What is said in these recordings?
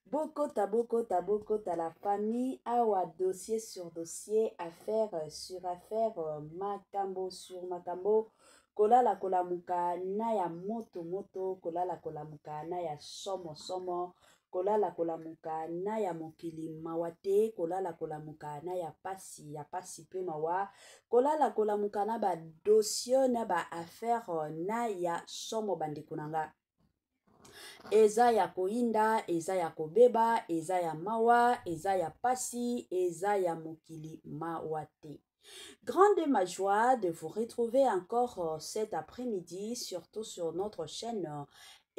Bokota, la famille, awa, dossier sur dossier, affaire sur affaire, makambo sur makambo, kolala kolamuka na ya moto, kolala kolamuka na ya somo, kolala kolamuka na ya mokili mawate, kolala kolamuka na ya pasi pe mawa, kolala kolamuka na ba dossier na ba affaire na ya somo bandekunanga. Eza ya koinda, eza ya kobeba, eza ya mawa, eza ya pasi, eza ya mokili mawate. Grande est ma joie de vous retrouver encore cet après-midi, surtout sur notre chaîne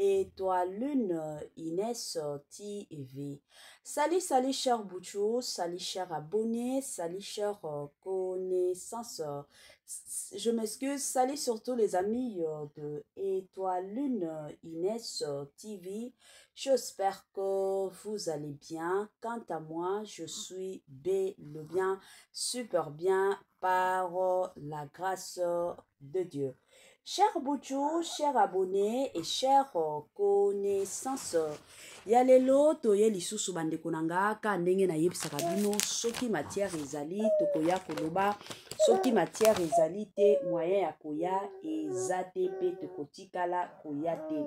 Étoile Lune Inès TV. Salut, cher Bouchou, salut, cher abonné, salut, cher connaissance. Je m'excuse, salut surtout les amis de Étoile Lune Inès TV. J'espère que vous allez bien. Quant à moi, je suis bien, super bien par la grâce de Dieu. Cher Bouchou, cher abonné et cher connaissance, ya lelo toye lisusu bandeko nanga ka ndenge na yebisaka bino soki matière ezali tokoya koloba, soki matière ezali te moyen ya koya eza te pe tokotikala koya te.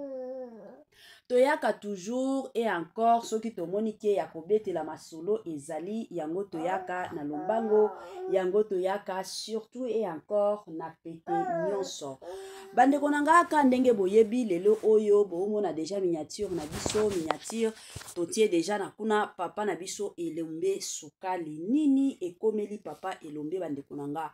Toyaka toujours et encore soki tomoni ke ya kobetela masolo ezali yango toyaka na lombango, yango toyaka surtout et encore na pete nyonso. Bandeko nanga ka ndenge boyebi lelo oyo boomona deja miniature na biso, miniature totie deja na kuna papa na biso elombe sukali nini ekomeli papa elombe bandeko nanga.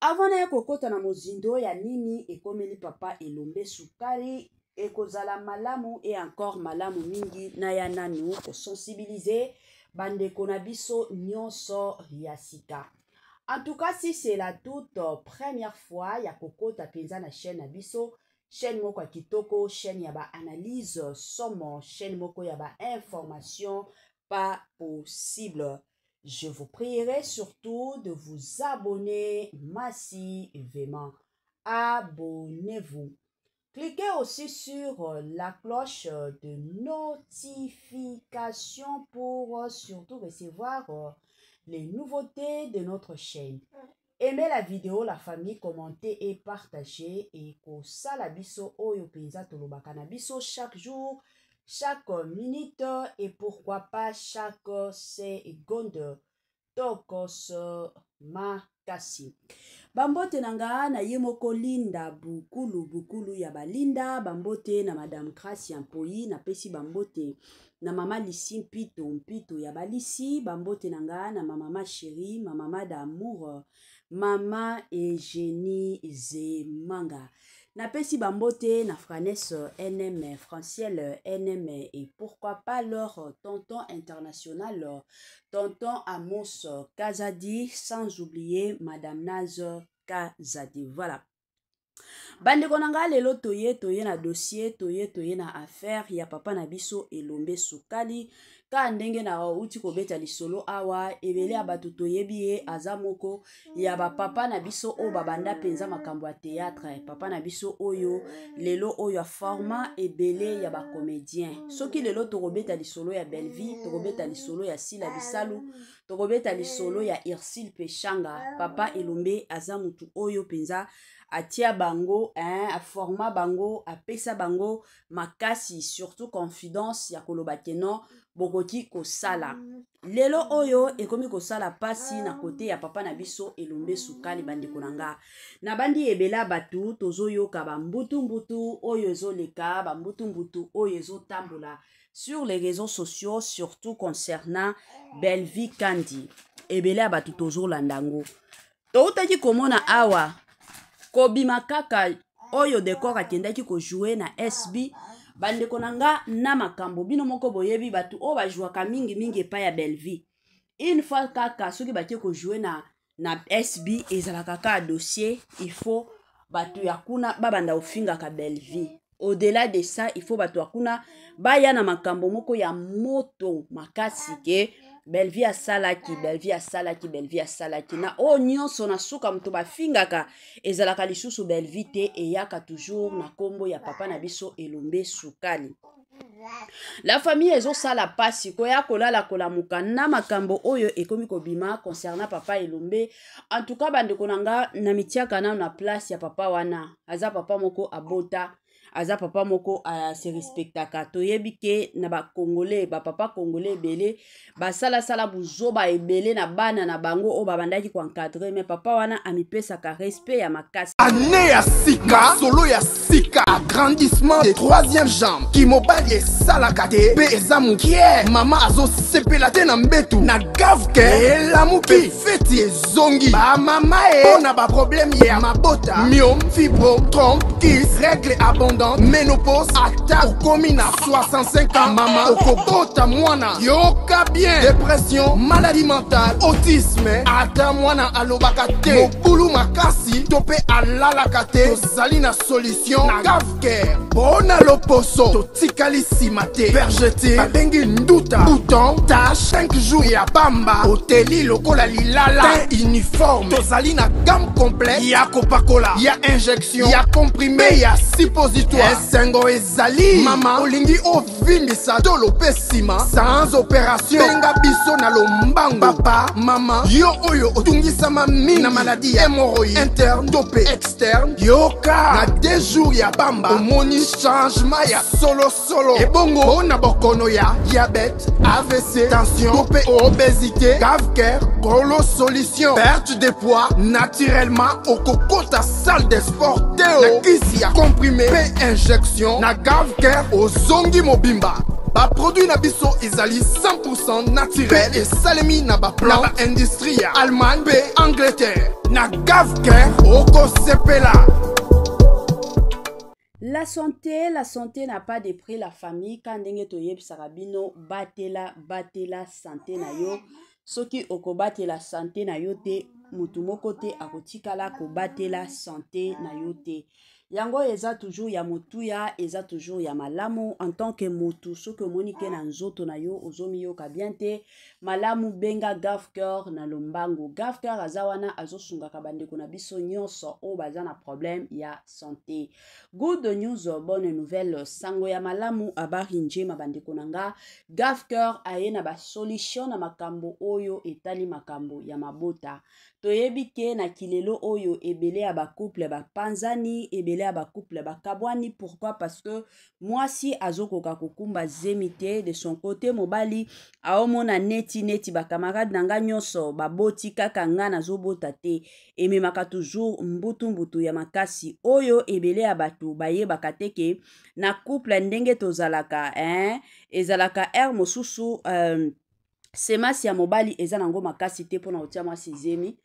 Avant na kokota na mozindo ya nini ekomeli papa elombe sukali ekozala malamu et encore malamu mingi na ya nanu ko sensibiliser bandeko na biso nyonso ya sika. En tout cas, si c'est la toute première fois ya kokota penza na chaîne na biso, chaîne moko kitoko, chaîne ya ba analyse somo, chaîne moko ya ba information pas possible. Je vous prierai surtout de vous abonner massivement. Abonnez-vous. Cliquez aussi sur la cloche de notification pour surtout recevoir les nouveautés de notre chaîne. Aimez la vidéo, la famille, commentez et partagez. Et ko sala biso oyo penza tolobaka na biso chaque jour, chaque minute et pourquoi pas chaque seconde. Tokos makasi. Bambote nanga na yemoko linda bukulu ya balinda, bambote na madame Gracia Mpoi, na pesi bambote na mama Lisi mpito ya balisi, bambote nanga na mama chérie, mama d'amour, mama Eugénie Zemanga. Na pesi bambote na Franesse NM, Franciel NM et pourquoi pas leur tonton international, tonton Amos Kazadi, sans oublier madame Naz Kazadi. Voilà. Bandeko nanga lelo toye na dossier, toye na affaire ya papa na biso elombe sukali. Ka ndenge na uti kobeta lisolo awa ebele abatu toyebi ye azamoko ya ba papa na biso o babanda penza makambo ya théâtre, papa na biso oyo lelo oyo a format ebele ya ba comédien. Soki lelo tokobeta lisolo ya Belvi, tokobeta lisolo ya Sila Bisalu, tokobeta lisolo ya Irsile Peshanga, papa elombe azamutu oyo penza atia bango, a format bango, a pesa bango makasi, surtout confidence ya kolobakeno bokoki kosala. Lelo oyo ekomi kosala pasi na kote ya papa na biso elombe sukali bandeko nanga. Na bandi ebela batu tozoyoka bambutu oyo ezoleka, bambutu oyo ezotambola sur les réseaux sociaux, surtout concernant Belvi Kandi. Ebela batu tozolandango. Toutaki komona awa kobima kaka oyo dekor akendaki ko jouer na SB bandeko nanga na makambo bino moko boyebi batu o ba jouaka mingi pa ya Belvi. Une fois kaka soki batie ko jouer na SB ezalaka ka dossier, il faut batu ya kuna babanda ofinga ka Belvi. Au-delà de ça, il faut batu ya kuna baya na makambo moko ya moto makasi ke Belle-vie a salaki, belle-vie a salaki, belle-vie a salaki. Na o nyonso na suka mto ba fingaka ezalaka lisusu belle-vie te eyaka toujours na kombo ya papa na biso elombe sukali. La famille ezo sala pasi koya kolala kolamuka na makambo oyo ekomi kobima concernant papa elombe. En tout cas bande konanga na mitiaka na place ya papa wana. Aza papa moko abota. Aza papa moko se respectaka toyebi ke na ba congolais ba papa congolais belé ba sala buzoba ebele na bana na bango o babandaki ko encadrer mais papa wana amipesa ka respect ya makasi année ya sika solo ya sika agrandissement de troisième jambe ki mobali esalaka te pe eza mokie mama azosepela te na mbetu na gavke elamuki feti ezongi bamama mpona baproblème ya mabota myome fibro trompe kis règle abondante ménopause ata okomi na 65 ans mama okobota mwana yoka bien dépression maladie mentale autisme ata mwana alobaka te mobulu makasi to pe alalaka te tozali na solution na gavcare mpona loposo totikali nsima te vergete babengi nduta bouton tache 5 jours ya pamba oteli lokola lilala te uniforme tozali na gamme complète ya kopakola ya injection ya comprimé ya suppositoire esengo ezali mama olingi ovindisa tolo pe nsima sans opération benga biso na lombangu papa mama yo oyo otungisama mingi na maladi ya hémorroïde interne to pe externe yoka na 2 jours ya bamba omoni changement ya solo ebongo mpona bokono ya diabète AVC tension to pe obésité gavcare kolo solution perte de poids naturellement okokota salle de sport teo na kisi ya comprimé pe injection na gavcare ozongi mobimba baproduit na biso ezali 100% naturel esalemi na baplan na baindustrie ya Allemagne pe Angleterre na gavcare okosepela. La santé n'a pas de prix la famille quand ndenge toyebisaka bino batela santé na yo soki okobatela santé na yo te mutu moko te akotikala kobatela santé na yo te. Yango eza toujours ya motuya, eza toujours ya malamu en tant que mutu soki omoni ke na nzoto na yo ozomi yoka bien te malamu benga gavcare na lombango. Gavcare aza wana azosungaka bandeko na biso nyonso o baza na problème ya santé. Good news, bonne nouvelle, sango ya malamu abari njema bandeko nanga. Gavcare aye na ba solution na makambo oyo etali makambo ya mabota. Toyebi ke na kilelo oyo ebele ya ba couple ba panzani, ebele ya ba couple ba kabwani. Pourquoi? Parce que mwasi azokoka kokumba zemite de son côté mobali aomona neti ba camarade nanga nyonso ba boti kaka nga nazobota te ememaka toujours mbutu ya makasi oyo ebele ya bato bayebaka te ke na couple ndenge tozalaka ezalaka mosusu semasi ya mobali eza nango makasi te pona otia mwasi zemi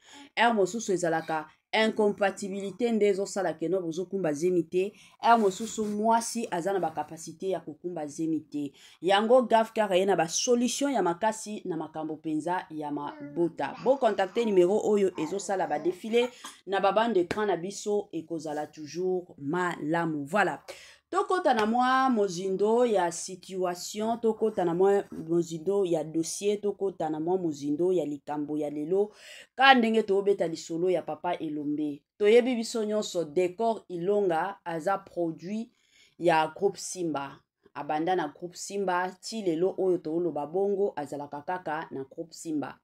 mosusu ezalaka incompatibilité nde ezosala keno bozokumba zemi te mosusu mwasi aza na bakapasité ya kokumba zemi te yango gavcare ye na basolution ya makasi na makambo penza ya mabota. Bo contacte numéro oyo ezosala badefile na babande écran na biso ekozala toujours malamu. Voilà. Tokota na mwa mozindo ya situation, tokota na mwa mozindo ya dossier, tokota na mwa mozindo ya likambo ya lelo ka ndenge tobeta lisolo ya papa elombe. Toyebi biso nyonso décor ilonga aza produit ya groupe Simba. Abanda na groupe Simba ti lelo oyo toloba bongo azalaka kaka na groupe Simba.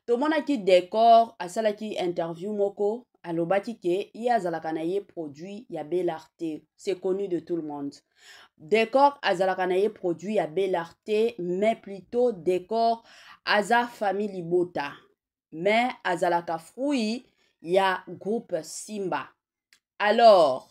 Tomonaki décor asalaki interview moko alobaki ke ye azalaka na ye produit ya Belarte. C'est connu de tout le monde. Décor azalaka na ye produit ya Belarte, mais plutôt décor aza famille Libota. Mais azalaka fruit ya groupe Simba. Alors,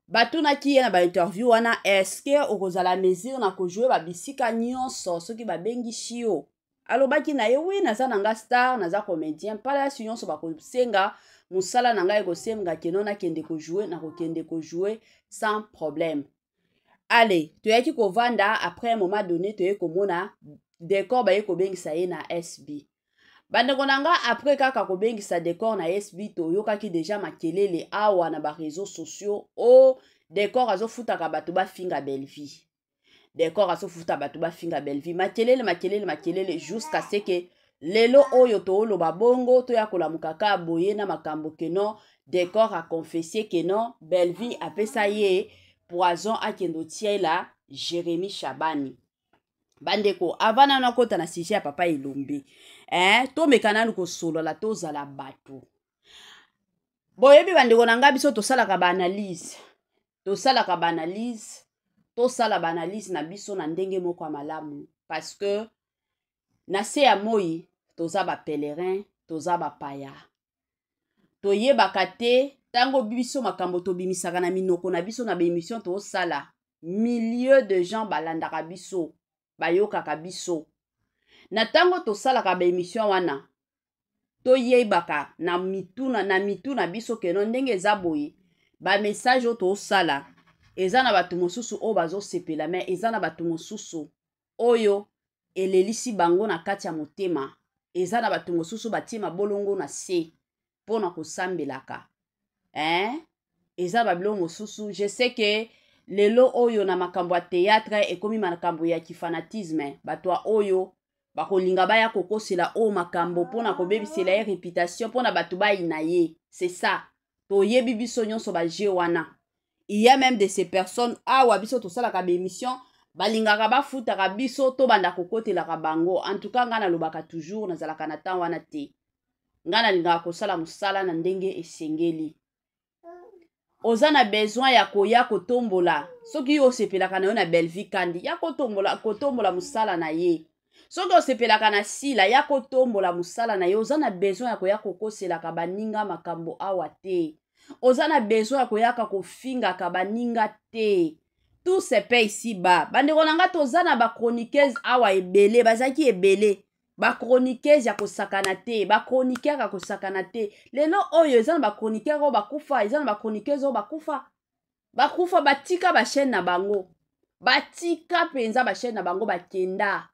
batunaki ye na ba interview wana est-ce que okozala mesure na kojouer ba bisika nyonso soki babengi shio. Alobaki na ye oui naza nanga star naza comédien pala si nyonso bakosenga musala nanga ekosenga keno na kende ko jouer na kokende ko jouer sans problème. Allez, toyaki kovanda après un moment donné toye komona décor ba ye kobengisa ye na SB. Bandeko nanga après kaka kobengisa décor na SB toyokaki déjà makelele awa na ba réseaux sociaux o décor azofutaka bato ba finga belle vie. d'accord asofuta bato bafinga Belleville makelele jusqu'à ce que lelo oyo tooloba bongo toya kolamuka ka boye na makambo keno d'accord a confessé que non Belleville apesa ye poison akendo tiela Jérémy Chabani. Bandeko avana na kota na sujet ya papa Elombe to mekana nuko solo la toza la bato boyebi bandeko na nga biso tosalaka ba analyse tosala ba analyse na biso na ndenge moko malamu parce que na se ya moi toza ba pèlerin toza ba paya toyebaka te tango biso makambo tobimisaka na minoko na biso na ba émission tosala milieu de gens balandaka biso bayokaka biso na tango tosalaka ba émission wana toyebaka na mituna biso keno ndenge eza boye ba message o tosala eza na bato mosusu o bazosepela me eza na bato mosusu oyo elelisi bango na kati ya motema eza na bato mosusu batie mabolongo na se mpona kosambelaka eza babiloko mosusu je sais que lelo oyo na makambo ya théâtre ekomi makambo ya kifanatisme bato oyo bakolinga baya kokosela o makambo mpona kobebisela ye réputation mpona bato bayina ye c'est ça toyebi biso nyonso baje wana il y a même de ces personnes awa biso tosalaka bémission balingaka bafutaka biso to banda kokotelaka bango en tout cas nga nalobaka toujours nazalaka na temps wana te nga nalingaka kosala mosala na ndenge esengeli oza na besoin ya koya kotombola soki osepelaka na yo na Belleville kandi ya kotombola mosala na ye soki osepelaka na sila ya kotombola mosala na ye oza na besoin ya koya kokoselaka baninga makambo awa te oza na besoin ya koyaka kofingaka baninga te tout se paie ici bas bandeko na nga toza na bachroniqueuse awa ebele bazalaki ebele bachroniqueuse ya kosakana te bachroniqueur ya kosakana te lelo oyo eza na bachroniqueur oyo bakufa eza na bachroniqueuse oyo bakufa batika bachaîne na bango batika mpenza bachaîne na bango bakenda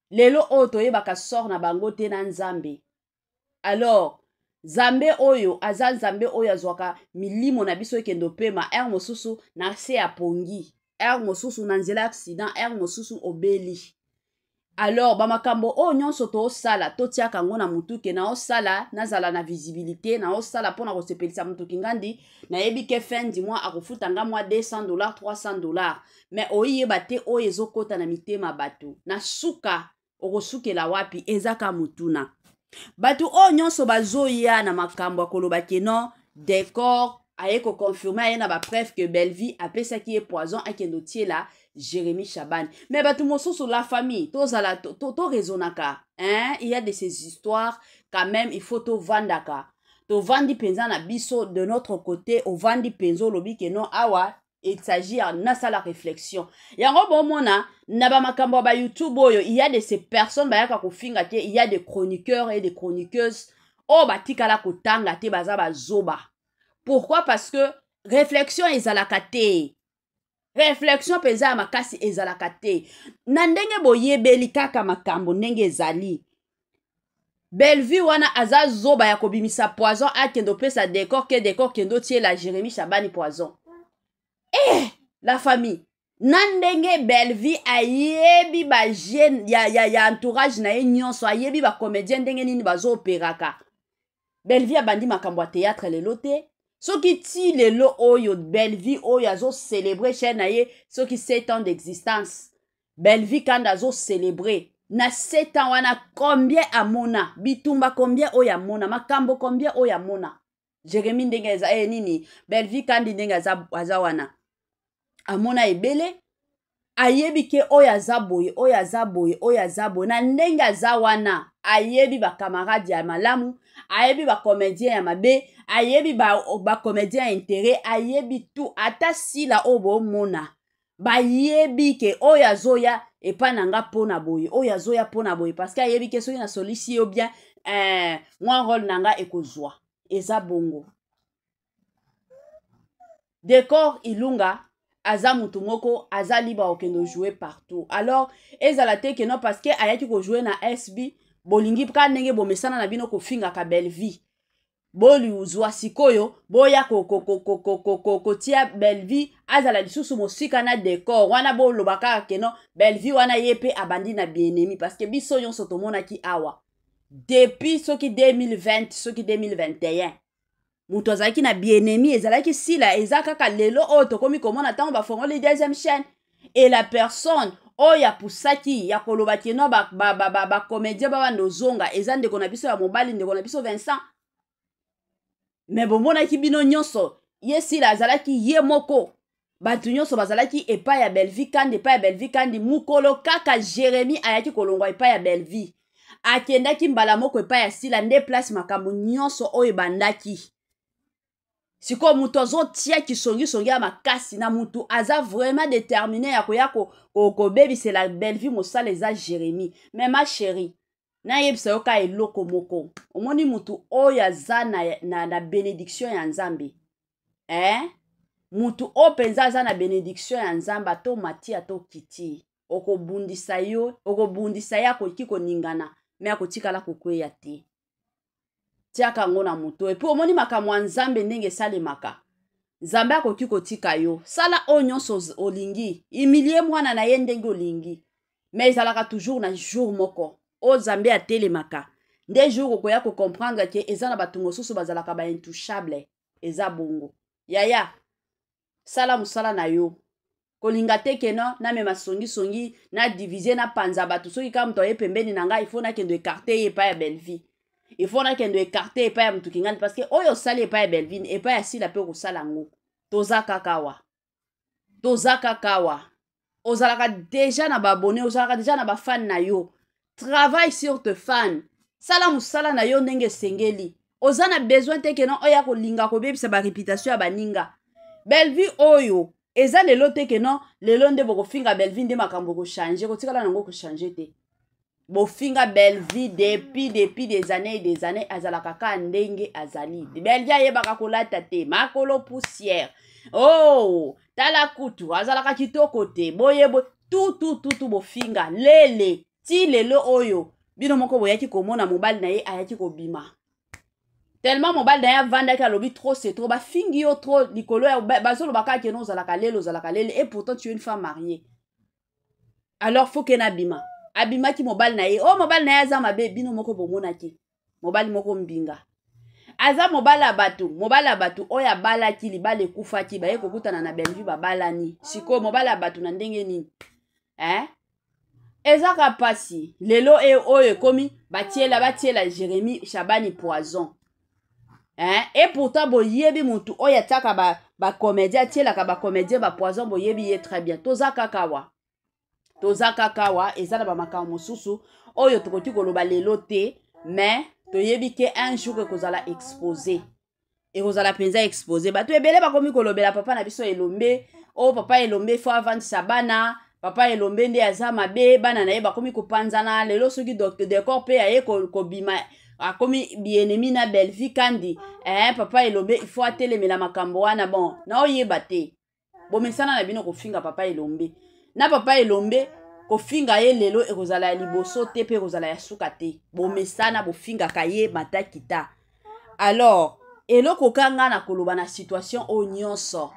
lelo oyo toyebaka sort na bango te na nzambe alors Zambe oyo aza nzambe oyo azwaka milimo na biso ekendo pema er mosusu na se ya pongi er mosusu na nzela accident er mosusu obeli alors bamakambo oyo nyonso tosala totiaka ngo na mutuke na osala nazala na visibilité na osala mpona kosepelisa mutuki ngandi nayebi ke fin du mois akofuta nga mwa $200 $300 mais oyeba te oyo ezokota na mitema bato na suka okosukela wapi ezaka mutuna bato oyo nyonso bazoya na makambo akoloba keno d'accord aye ko confirmer aye na ba preuve que Belleville apesaki ye poison akendo tiela Jérémy Chabani mais bato mosusu la famille tozala to raisonnaka il y a de ces histoires quand même il faut to vandaka to vandi penza na biso de notre côté au vandi penzo lobi keno awa il s'agit na sala réflexion yango bomona na ba makambo ba YouTube oyo il y a de ces personnes bayaka kofinga te il y a des chroniqueurs et des chroniqueuses o batikala kotanga te baza bazoba pourquoi parce que réflexion ezalaka te réflexion penza ya makasi ezalaka te na ndenge boyebeli kaka makambo ndenge ezali Belleville wana aza zoba ya kobimisa poison akendo pesa décor kendo tie la Jérémy Chabani poison la famille nandenge Belleville ayebi ba jeune ya entourage na ye nyonso ayebi ba comédien ndenge nini bazo operaka Belleville abandi makambo ya théâtre lelo te soki ti lelo oyo Belleville oyo azo célébrer chaîne na ye soki 7 ans d'existence Belleville kanda azo célébrer na 7 ans wana combien amona bitumba combien oyo amona makambo combien oyo amona Jérémy ndenge eza nini Belleville kandi ndenge aza wana amona ebele ayebi ke oyo aza boye na ndenge aza wana ayebi ba camarade ya malamu ayebi ba comédien ya mabe ayebi ba comédien ya intérêt ayebi tout ata sila obo mona bayebi ke oyo azoya epa nanga pona boye oyo azoya pona boye parce que ayebi ke soki na solisi yo bien mwa rôle nanga ekozwa eza bongo décor ilunga aza mutu moko aza libre okendo jouer partout alors ezala te ke non parce que ayaki ko jouer na SB bolingi ka ndenge bomesana na bino ko finga ka Belleville boli uzwa sikoyo boya kotia Belleville azala lisusu mosika na décor wana boloba kaka keno Belleville wana ye pe abandi na bien-aimé parce que biso nyonso tomonaki awa depuis soki 2020 soki 2021 mutu azalaki na bien-aimé ezalaki sila eza kaka lelo oyo tokomi komona ntango bafongoli deuxième chaîne et la personne oyo apusaki ya koloba keno bacomédien babanda ozonga eza ndeko na biso ya mobali ndeko na biso Vincent. Mais bomonaki bino nyonso ye sila azalaki ye moko bato nyonso bazalaki epai ya Belleville kandi mukolo kaka Jérémie ayaki kolongwa epai ya Belleville akendaki mbala moko epai ya sila nde place makambo nyonso oyo ebandaki. Siko mutu azotia kisongi ya makasi na mutu aza vraiment déterminé ya koya kobebisela Belleville mosala eza Jérémie. Mais ma chérie na yebisa yo ka eloko moko omoni mutu oyo aza na bénédiction ya Nzambe mutu oyo mpenza aza na bénédiction ya Nzambe ato mati ato kiti okobundisa ye akoki koningana me akotikala kokweya te tiaka ngo na mutu epi omoni makambo ya Nzambe ndenge esalemaka Nzambe akoki kotika yo sala oyo nyonso olingi imilie mwana na ye ndenge olingi me ezalaka toujours na jour moko o Nzambe atelemaka nde jour okoya comprendre ke eza na bato mosusu bazalaka ba intouchable eza bongo yaya sala musala na yo kolinga te keno na mema songi na diviser na panza bato soki kaka mutu aye pembeni na ngai il faut na kendo écarter ye epai ya Belleville il faut na kendo écarter epai ya mutu kingani parce que oyo osali epai ya Belleville epai ya sila mpe kosala ngo toza kakawa ozalaka deja na babone ozalaka deja na bafan na yo travaille sur te fan sala musala na yo ndenge sengeli oza na besoin te keno oya kolinga kobebisa ba réputation ya baninga Belleville oyo eza lelo te keno lelo nde bokofinga Belleville nde makambo kochange kotikala nango kochange te bofinga Belleville depuis des années azalaka ka ndenge azali Belleville ayebaka kolata te makolo poussière oh tala kutu azalaka kitoko te boyebo tout bofinga lele ti lelo oyo bino moko boyaki komona mobali na ye ayaki kobima tellement mobali na ye avandaki alobi trop c'est trop bafingi yo trop likolo ya bazoloba kaka keno ozalaka lele et pourtant tu es une femme mariée alors faut ke na bima abimaki mobali na ye oh mobali na ye aza mabe bino moko bomonaki mobali moko mbinga aza mobali ya bato oyo abalaki libala ekufaki baye kokutana na Belleville babalani sikoyo mobali ya bato na ndenge nini ezaka pasi lelo oyo ekomi batiela Jérémie Shabani poison et pourtant boyebi mutu oyo ataka bacomédien atielaka bacomédien bapoison boyebi ye très bien toza kakawa eza na bamakambo mosusu oyo tokoki koloba lelo te mais toyebi ke un jour ekozala exposé bato ebele bakomi kolobela papa na biso elombe papa elombe fo avandisa bana papa elombe nde aza mabe bana na ye bakomi kopanzana lelo soki décor mpe aye kobima akomi bien-aimé na Belleville kandi papa elombe il faut atelemela makambo wana bon na oyeba te bomesana na bino kofinga papa elombe na papa elombe kofinga ye lelo ekozala ya liboso te pe ekozala ya suka te bomesana bofingaka ye matakita alors eloko kanga na koloba na situation oyo nyonso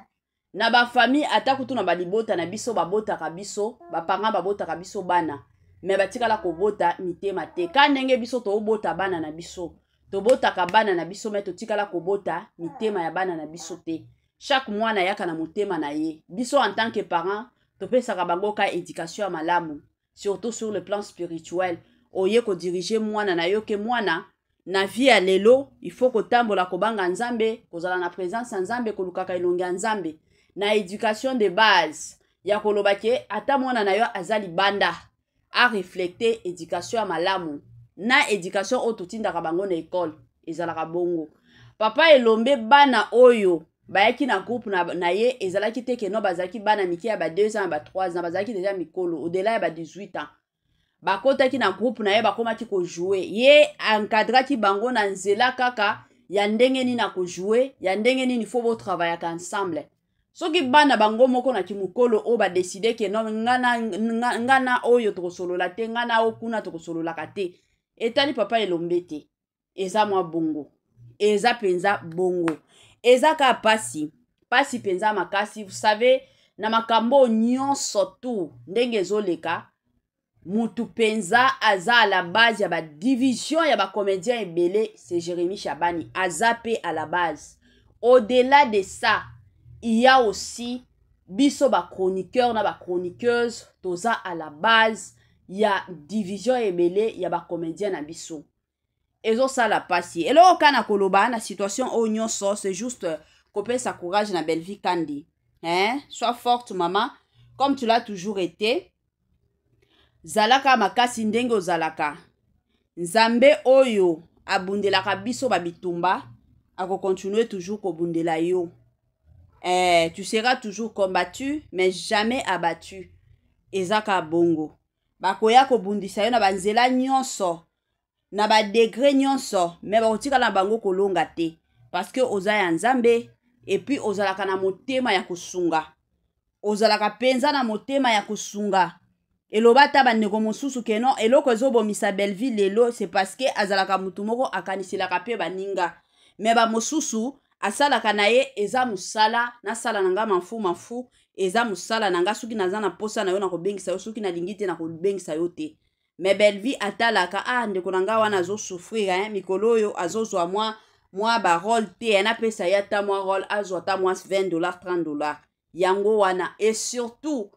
na bafamille ata kutu na balibota na biso babotaka biso bapanga babotaka biso bana me batikala kobota mitema te ka ndenge biso tobota bana na biso tobotaka bana na biso me totikala kobota mitema ya bana na biso te chaque mwana yaka na motema na ye biso en tant que parent topesaka bango ka éducation ya malamu surtout sur le plan spirituel oye kodiriger mwana na yo ke mwana na vie ya lelo il faut kotambola kobanga Nzambe kozala na présence ya Nzambe kolukaka elongi ya Nzambe na éducation de base ya koloba ke ata mwana na yo azali banda a reflecter éducation ya malamu na éducation oyo totindaka bango na école ezalaka bongo papa elombe bana oyo bayaki na groupe na ye ezalaki te keno bazalaki bana mike ya ba 2 ans ba 3 ans bazalaki deja mikolo au-delà ya ba 18 ans bakotaki na groupe na ye bakomaki kojouer ye encadraki bango na nzela kaka ya ndenge nini na kojouer ya ndenge nini faut botravaillaka ensemble soki bana bango moko na kimukolo o ba décider ke no ngana oyo tokosolola te ngana okuna tokosololaka te etali papa elombe te eza mwa bongo eza penza bongo. Eza ka pasi penza makasi. Vous savez, na makambo nyonso tu ndenge ezoleka, mutu penza aza à la base ya ba division ya ba comédien ebele, c'est Jérémy Chabani. Aza pe à la base. Au-delà de ça, il y a aussi biso ba chroniqueur na ba chroniqueuse, toza à la base ya division ebele ya ba comédien na biso. Ezo sala pasi. Et là, kana koloba na situation o nyonso, c'est juste couper sa courage na Belle-Vie Kandi. Hein? Sois forte, maman, comme tu l'as toujours été. Zalaka makasi ndenge ozalaka. Nzambe oyo abundelaka biso babitumba, ako continuer toujours kobundela yo. Tu seras toujours combattu, mais jamais abattu. Ezaka bongo. Bakoya kobundisa yo na banzela nyonso. Na ba degré nyonso, mais bakotika na bango kolonga te. Parce que oza ya Nzambe, et puis ozalaka na motema ya kusunga. Ozalaka penza na motema ya kusunga. Eloba ta bandeko mosusu keno, eloko ezobomisa Belleville lelo, c'est parce que azalaka mutu moko akanisilaka pe baninga. Mais ba mosusu, asalaka na ye, eza musala, na sala nanga manfu, eza musala nanga suki naza na posa na yo na kobengisa yo, suki na lingite na kobengisa yo te. Mais Belleville atalaka, ndeko nanga wana azo souffrir, mikolo yo, azozwa mwa ba rôle te, na pesa ya ta mwa rôle, azwa ta mwa $20, $30. Yango wana, et surtout,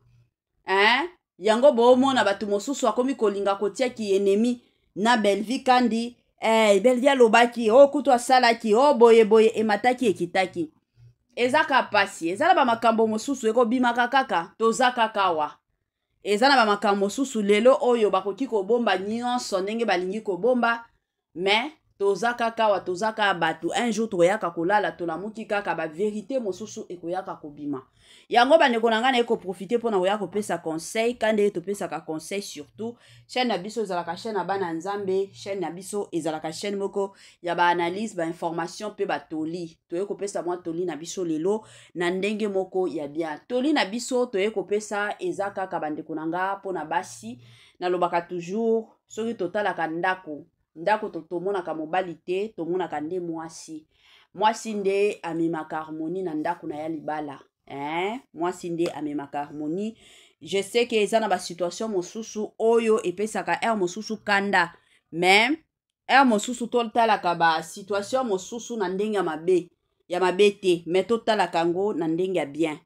yango boomona batu mosusu akomi kolinga kotia ki ennemi na Belle-Vie Kandi, Belle-Vie alobaki, kutu asalaki, boye emataki ekitaki. Ezaka pasi, ezala ba makambo mosusu ekobimaka kaka, toza kakawa. Ezana ba makambo mosusu lelo oyo bakoki kobomba nyonso ndenge balingi kobomba, mais toza kakawa, toza ka batu. Un jour toyaka kolala, tolamuki kaka ba vérité mosusu ekoyaka kobima. Yango bandeko nanga na eko profiter pona koya kopesa conseil, kande to pesa ka conseil surtout. Chaîne na biso ezalaka chaîne na bana Nzambe, chaîne na biso ezalaka chaîne moko ya ba analyse, ba information pe ba toli. Toye kopesa mwa toli na biso lelo na ndenge moko ya bien. Toli na biso toye kopesa ezaka ka bandeko nanga pona basi na lobaka toujours soki totalaka ndako tomonaka mobali te, tomonaka nde mwasi nde amemaka harmonie na ndako na ya libala. Mwasi nde amemaka harmonie. Je sais que eza na ba situation mosusu oyo epesaka air mosusu kanda, mais air mosusu totalaka ba situation mosusu na ndenge ya mabe te, mais totalaka ngo na ndenge ya bien.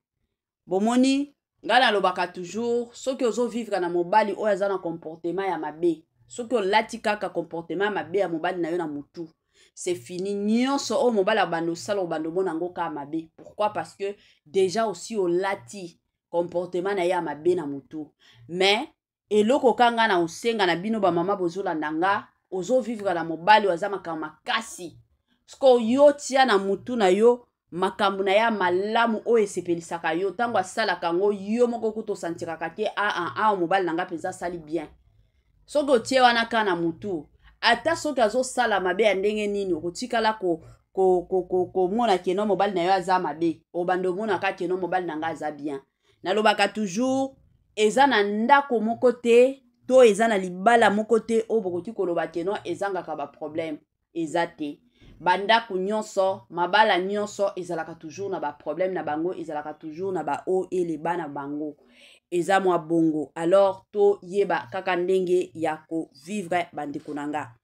Bomoni ngana lobaka toujours soki ozo vivre na mobali oyo aza na comportement ya mabe, soki olati kaka comportement ya mabe ya mobali na yo na mutu, c'est fini. Nyonso o mobali abando sala obando mona ngo ka mabe. Pourquoi? Parce que déjà aussi olati comportement na ya mabe na mutu. Mais eloko kanga na osenga na bino ba mama bozola ndanga, ozo vivre na mobali waza makasi. Sko yo tia na mutu na yo makambu na ya malamu o esepelisaka yo, tango asala kango yo moko kuto sentiraka ke mobali nanga penza sali bien. Soki otie wana ka na mutu, ata soki azosala mabe ya ndenge nini, okotikala komona keno mobali na yo aza mabe, obando mona ka keno mobali nanga aza bien. Nalobaka toujours eza na ndako moko te, to eza na libala moko te o bokoki koloba keno ezangaka ba problème. Eza te. Bandako nyonso, mabala nyonso ezalaka toujours na ba problème na bango, ezalaka toujours na ba haut et les bas na bango. Eza mwa bongo. Alors to yeba kaka ndenge ya ko vivre bandeko nanga.